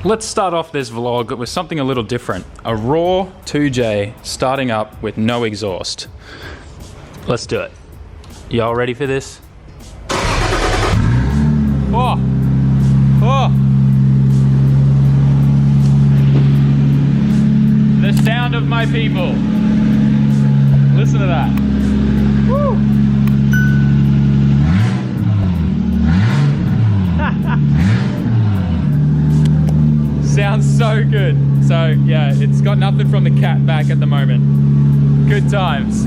Let's start off this vlog with something a little different. A raw 2J starting up with no exhaust. Let's do it. Y'all ready for this? Oh! Oh! The sound of my people. Listen to that. Woo! Sounds so good. So yeah, it's got nothing from the cat back at the moment. Good times.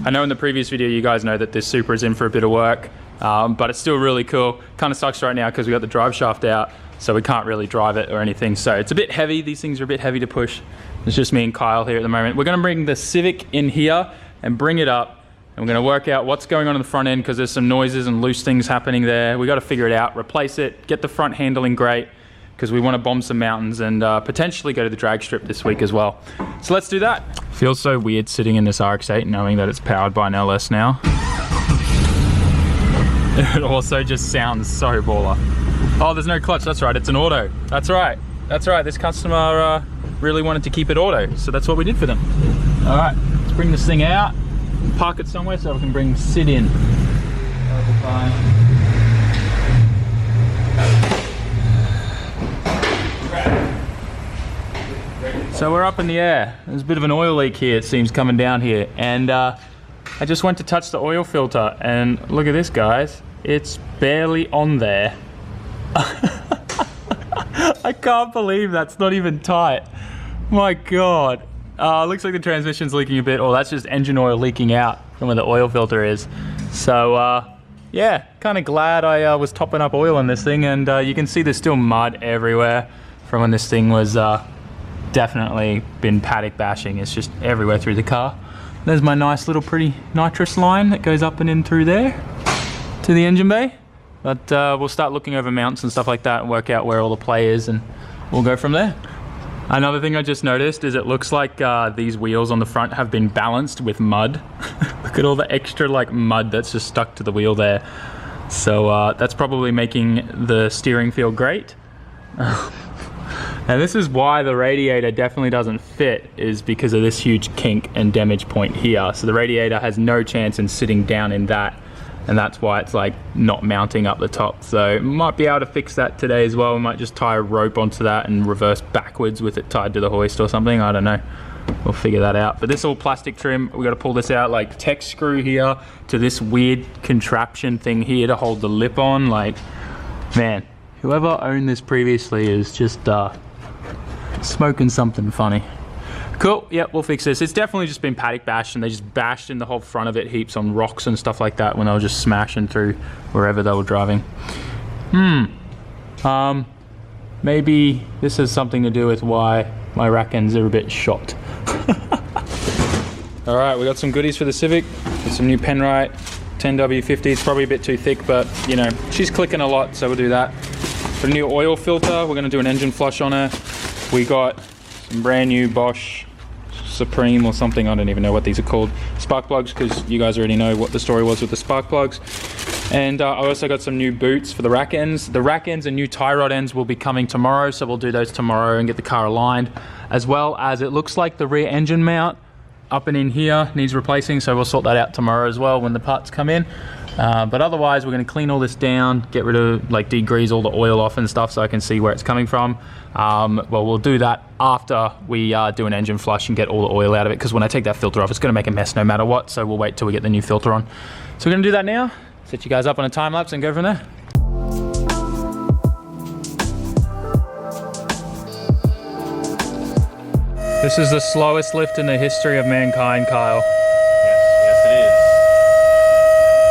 I know in the previous video you guys know that this Supra is in for a bit of work, but it's still really cool. Kind of sucks right now because we got the drive shaft out, so we can't really drive it or anything. So it's a bit heavy. These things are a bit heavy to push. It's just me and Kyle here at the moment. We're gonna bring the Civic in here and bring it up, and we're gonna work out what's going on in the front end because there's some noises and loose things happening there. We gotta figure it out, replace it, get the front handling great, because we want to bomb some mountains and potentially go to the drag strip this week as well. So let's do that. Feels so weird sitting in this RX-8 knowing that it's powered by an LS now. It also just sounds so baller. Oh, there's no clutch, that's right, it's an auto. That's right, this customer really wanted to keep it auto, so that's what we did for them. All right, let's bring this thing out, park it somewhere so we can bring Sid in. So we're up in the air. There's a bit of an oil leak here, it seems, coming down here. And I just went to touch the oil filter and look at this, guys. It's barely on there. I can't believe that's not even tight. My God. Looks like the transmission's leaking a bit. Oh, that's just engine oil leaking out from where the oil filter is. So yeah, kind of glad I was topping up oil on this thing. And you can see there's still mud everywhere from when this thing was definitely been paddock bashing. It's just everywhere through the car. There's my nice little pretty nitrous line that goes up and in through there to the engine bay. But we'll start looking over mounts and stuff like that and work out where all the play is, and we'll go from there. Another thing I just noticed is it looks like these wheels on the front have been balanced with mud. Look at all the extra like mud that's just stuck to the wheel there. So that's probably making the steering feel great. And this is why the radiator definitely doesn't fit, is because of this huge kink and damage point here. So the radiator has no chance in sitting down in that, and that's why it's like not mounting up the top. So might be able to fix that today as well. We might just tie a rope onto that and reverse backwards with it tied to the hoist or something. I don't know. We'll figure that out. But this all plastic trim, we got to pull this out, like tech screw here to this weird contraption thing here to hold the lip on. Like, man, whoever owned this previously is just smoking something funny. Cool, yeah, we'll fix this. It's definitely just been paddock bashed, and they just bashed in the whole front of it heaps on rocks and stuff like that when they were just smashing through wherever they were driving. Maybe this has something to do with why my rack ends are a bit shot. All right, we got some goodies for the Civic. Got some new Penrite 10W50. It's probably a bit too thick, but you know, she's clicking a lot, so we'll do that. For a new oil filter, we're gonna do an engine flush on her. We got some brand new Bosch Supreme or something, I don't even know what these are called, spark plugs, because you guys already know what the story was with the spark plugs. And I also got some new boots for the rack ends. The rack ends and new tie rod ends will be coming tomorrow, so we'll do those tomorrow and get the car aligned. As well as it looks like the rear engine mount up and in here needs replacing, so we'll sort that out tomorrow as well when the parts come in. But otherwise, we're going to clean all this down, get rid of, like, degrease all the oil off and stuff so I can see where it's coming from. Well, we'll do that after we do an engine flush and get all the oil out of it, because when I take that filter off, it's going to make a mess no matter what, so we'll wait till we get the new filter on. So we're going to do that now, set you guys up on a time lapse and go from there. This is the slowest lift in the history of mankind, Kyle. Yes, it is.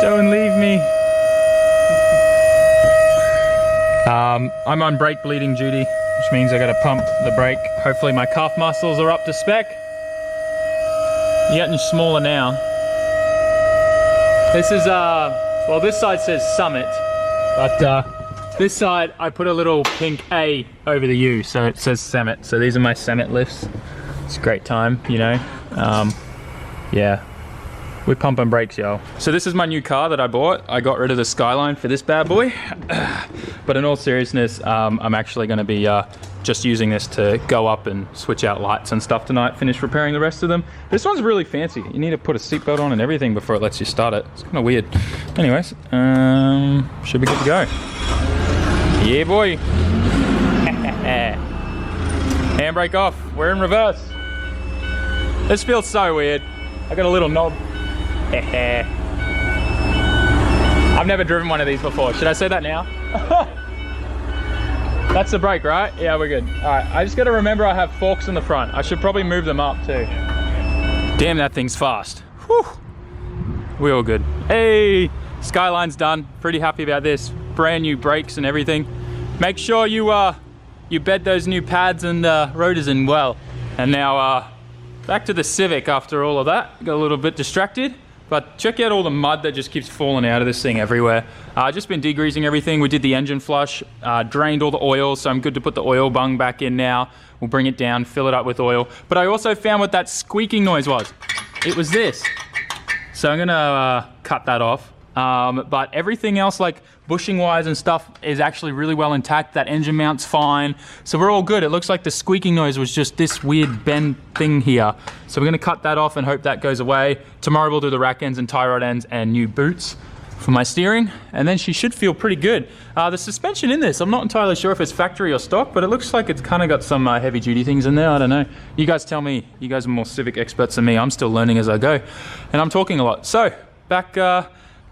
Don't leave me. I'm on brake bleeding duty, which means I gotta pump the brake. Hopefully my calf muscles are up to spec. You're getting smaller now. This is, well, this side says SAMMIT, but this side I put a little pink A over the U, so it says SAMMIT. So these are my SAMMIT lifts. It's a great time, you know. Yeah. We're pumping brakes, yo. So this is my new car that I bought. I got rid of the Skyline for this bad boy. But in all seriousness, I'm actually gonna be just using this to go up and switch out lights and stuff tonight, finish repairing the rest of them. This one's really fancy. You need to put a seatbelt on and everything before it lets you start it. It's kind of weird. Anyways, should be good to go. Yeah, boy. Handbrake off. We're in reverse. This feels so weird. I got a little knob. I've never driven one of these before. Should I say that now? That's the brake, right? Yeah, we're good. All right, I just gotta remember I have forks in the front. I should probably move them up too. Damn, that thing's fast. Whew. We're all good. Hey, Skyline's done. Pretty happy about this. Brand new brakes and everything. Make sure you bed those new pads and rotors in well. And now back to the Civic after all of that. Got a little bit distracted. But check out all the mud that just keeps falling out of this thing everywhere. Just been degreasing everything. We did the engine flush, drained all the oil, so I'm good to put the oil bung back in now. We'll bring it down, fill it up with oil. But I also found what that squeaking noise was. It was this. So I'm gonna cut that off. But everything else, like bushing wires and stuff, is actually really well intact. That engine mount's fine. So we're all good. It looks like the squeaking noise was just this weird bend thing here. So we're gonna cut that off and hope that goes away. Tomorrow we'll do the rack ends and tie rod ends and new boots for my steering. And then she should feel pretty good. The suspension in this, I'm not entirely sure if it's factory or stock, but it looks like it's kind of got some heavy duty things in there. I don't know. You guys tell me. You guys are more Civic experts than me. I'm still learning as I go. And I'm talking a lot. So back,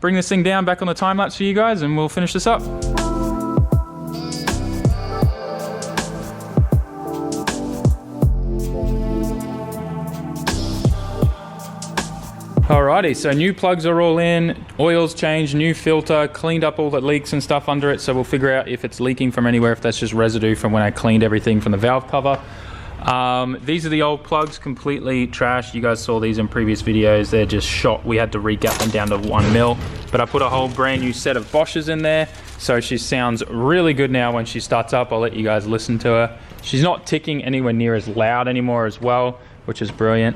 bring this thing down back on the time lapse for you guys and we'll finish this up. Alrighty, so new plugs are all in, oil's changed, new filter, cleaned up all the leaks and stuff under it, so we'll figure out if it's leaking from anywhere, if that's just residue from when I cleaned everything from the valve cover. These are the old plugs, completely trashed. You guys saw these in previous videos. They're just shot. We had to re-gap them down to 1 mil, but I put a whole brand new set of Bosches in there. So she sounds really good now when she starts up. I'll let you guys listen to her. She's not ticking anywhere near as loud anymore as well, which is brilliant.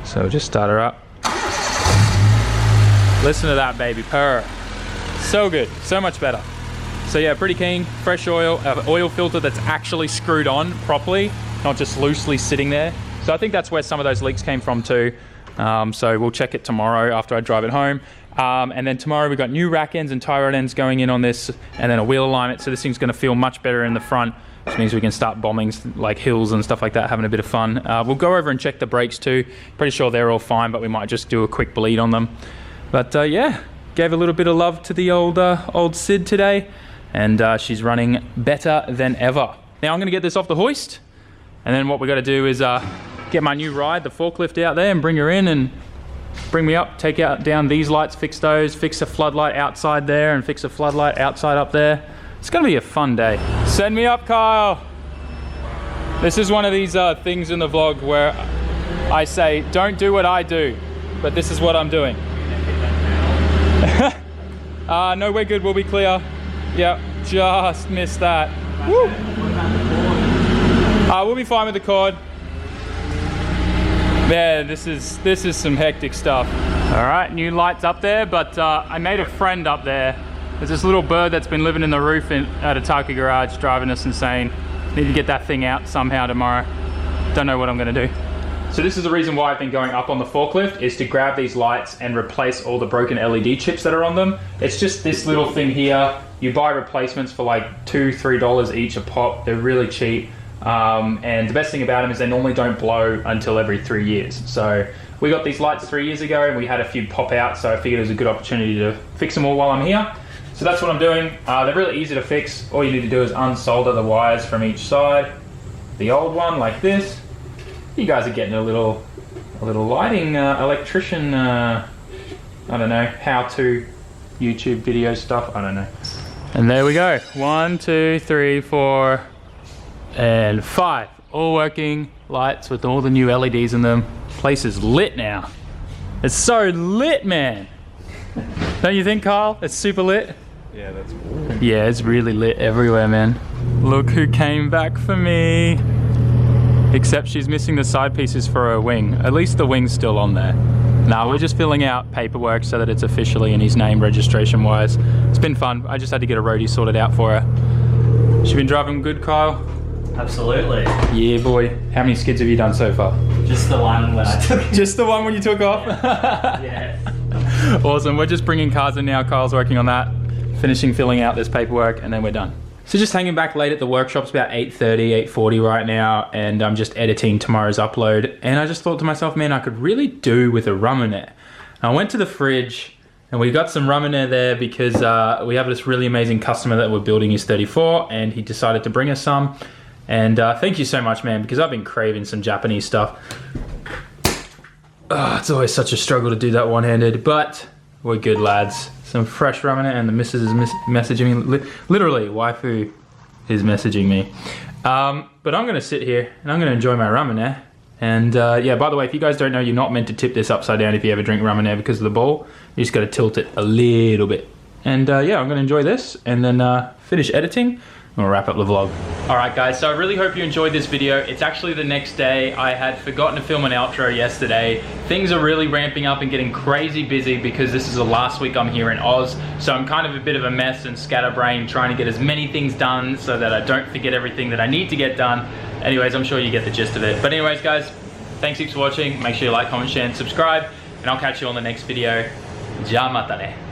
So we'll just start her up. Listen to that baby purr. So good, so much better. So yeah, pretty keen. Fresh oil, oil filter that's actually screwed on properly, not just loosely sitting there. So I think that's where some of those leaks came from too. So we'll check it tomorrow after I drive it home. And then tomorrow we've got new rack ends and tie rod ends going in on this, and then a wheel alignment. So this thing's gonna feel much better in the front, which means we can start bombing like hills and stuff like that, having a bit of fun. We'll go over and check the brakes too. Pretty sure they're all fine, but we might just do a quick bleed on them. But yeah, gave a little bit of love to the old Sid today, and she's running better than ever. Now I'm gonna get this off the hoist, and then what we gotta do is get my new ride, the forklift out there, and bring her in and bring me up, take out down these lights, fix those, fix a floodlight outside there, and fix a floodlight outside up there. It's gonna be a fun day. Send me up, Kyle. This is one of these things in the vlog where I say, don't do what I do, but this is what I'm doing. No, we're good, we'll be clear. Yeah, just missed that. Woo. We'll be fine with the cord. Man, this is some hectic stuff. All right, new lights up there, but I made a friend up there. There's this little bird that's been living in the roof at a Taka garage, driving us insane. Need to get that thing out somehow tomorrow. Don't know what I'm gonna do. So this is the reason why I've been going up on the forklift, is to grab these lights and replace all the broken LED chips that are on them. It's just this little thing here. You buy replacements for like $2, $3 each a pop. They're really cheap. And the best thing about them is they normally don't blow until every 3 years. So we got these lights 3 years ago and we had a few pop out, so I figured it was a good opportunity to fix them all while I'm here. So that's what I'm doing. They're really easy to fix. All you need to do is unsolder the wires from each side. The old one like this. You guys are getting a little lighting electrician, I don't know, how-to YouTube video stuff, I don't know. And there we go. 1, 2, 3, 4, and 5. All working lights with all the new LEDs in them. Place is lit now. It's so lit, man. Don't you think, Kyle? It's super lit. Yeah, that's cool. Yeah, it's really lit everywhere, man. Look who came back for me. Except she's missing the side pieces for her wing. At least the wing's still on there. Nah, we're just filling out paperwork so that it's officially in his name registration wise. It's been fun. I just had to get a roadie sorted out for her. She been driving good, Kyle? Absolutely. Yeah, boy. How many skids have you done so far? Just the one when I took it. Just the one when you took off? Yeah. Awesome. We're just bringing cars in now. Kyle's working on that, finishing filling out this paperwork, and then we're done. So just hanging back late at the workshop. It's about 8:30, 8:40 right now, and I'm just editing tomorrow's upload. And I just thought to myself, man, I could really do with a rum in it. And I went to the fridge, and we got some rum in there because we have this really amazing customer that we're building his 34, and he decided to bring us some. And thank you so much, man, because I've been craving some Japanese stuff. It's always such a struggle to do that one-handed, but we're good, lads. Some fresh rum in it, and the missus is messaging me. Literally, waifu is messaging me. But I'm gonna sit here and I'm gonna enjoy my rum in there. And yeah, by the way, if you guys don't know, you're not meant to tip this upside down if you ever drink rum in there because of the bowl. You just gotta tilt it a little bit. And yeah, I'm gonna enjoy this and then finish editing. We'll wrap up the vlog. All right, guys, so I really hope you enjoyed this video. It's actually the next day. I had forgotten to film an outro yesterday. Things are really ramping up and getting crazy busy because this is the last week I'm here in Oz. So I'm kind of a bit of a mess and scatterbrained trying to get as many things done so that I don't forget everything that I need to get done. Anyways, I'm sure you get the gist of it. But anyways, guys, thanks heaps for watching. Make sure you like, comment, share, and subscribe. And I'll catch you on the next video. Ja mata ne.